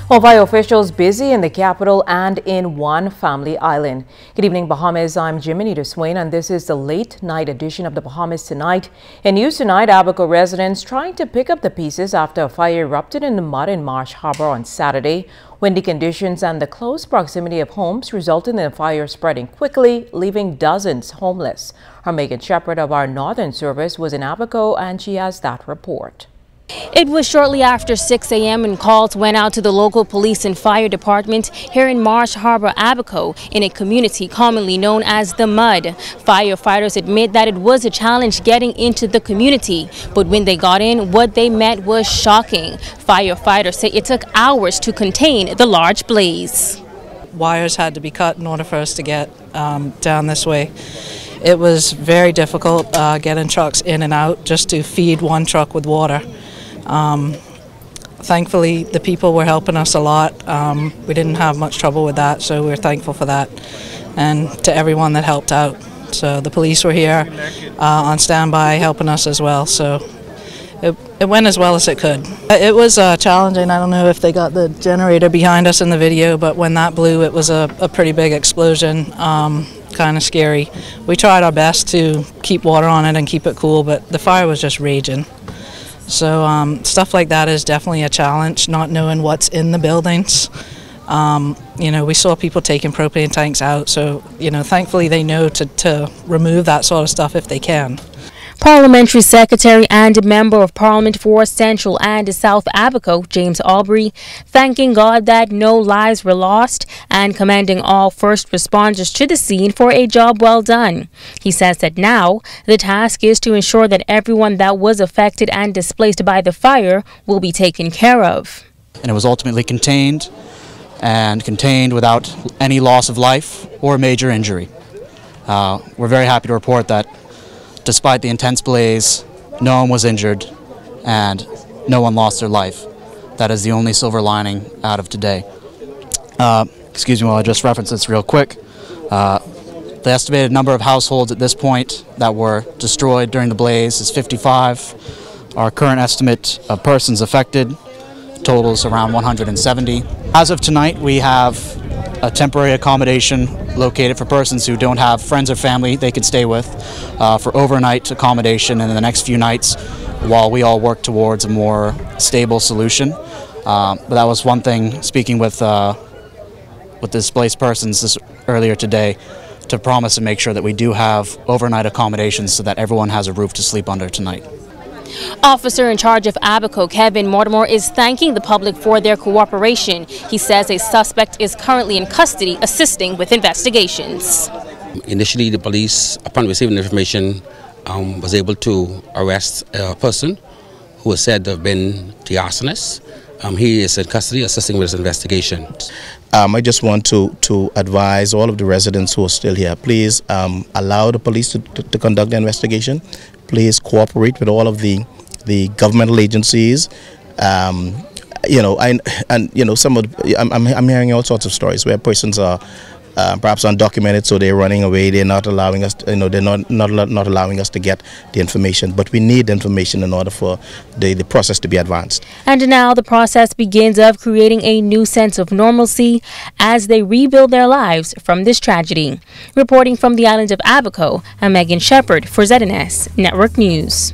Hawaii officials busy in the capital and in one family island. Good evening, Bahamas. I'm Jiminita Swain, and this is the late night edition of the Bahamas Tonight. In news tonight, Abaco residents trying to pick up the pieces after a fire erupted in the mud in Marsh Harbor on Saturday. Windy conditions and the close proximity of homes resulted in the fire spreading quickly, leaving dozens homeless. Our Megan Shepherd of our Northern Service was in Abaco, and she has that report. It was shortly after 6 a.m. and calls went out to the local police and fire department here in Marsh Harbor, Abaco, in a community commonly known as the Mud. Firefighters admit that it was a challenge getting into the community, but when they got in, what they met was shocking. Firefighters say it took hours to contain the large blaze. Wires had to be cut in order for us to get down this way. It was very difficult getting trucks in and out just to feed one truck with water. Thankfully, the people were helping us a lot. We didn't have much trouble with that, so we're thankful for that, and to everyone that helped out. So the police were here on standby helping us as well, so it went as well as it could. It was challenging. I don't know if they got the generator behind us in the video, but when that blew, it was a pretty big explosion. Kind of scary. We tried our best to keep water on it and keep it cool, but the fire was just raging. So stuff like that is definitely a challenge, not knowing what's in the buildings. You know, we saw people taking propane tanks out, so, you know, thankfully they know to remove that sort of stuff if they can. Parliamentary Secretary and Member of Parliament for Central and South Abaco, James Aubrey, thanking God that no lives were lost and commending all first responders to the scene for a job well done. He says that now the task is to ensure that everyone that was affected and displaced by the fire will be taken care of. And it was ultimately contained without any loss of life or major injury. We're very happy to report that despite the intense blaze, no one was injured and no one lost their life. That is the only silver lining out of today. Excuse me while I just reference this real quick. The estimated number of households at this point that were destroyed during the blaze is 55. Our current estimate of persons affected totals around 170. As of tonight, we have a temporary accommodation located for persons who don't have friends or family they could stay with for overnight accommodation in the next few nights while we all work towards a more stable solution. But that was one thing, speaking with displaced persons earlier today, to promise and make sure that we do have overnight accommodations so that everyone has a roof to sleep under tonight. Officer in charge of Abaco, Kevin Mortimer, is thanking the public for their cooperation. He says a suspect is currently in custody assisting with investigations. Initially, the police, upon receiving information, was able to arrest a person who was said to have been the arsonist. He is in custody assisting with his investigation. I just want to advise all of the residents who are still here, please allow the police to conduct the investigation. Please cooperate with all of the governmental agencies. You know, I'm hearing all sorts of stories where persons are perhaps undocumented, so they're running away. They're not allowing us, they're not allowing us to get the information. But we need information in order for the process to be advanced. And now the process begins of creating a new sense of normalcy as they rebuild their lives from this tragedy. Reporting from the island of Abaco, I'm Megan Shepherd for ZNS Network News.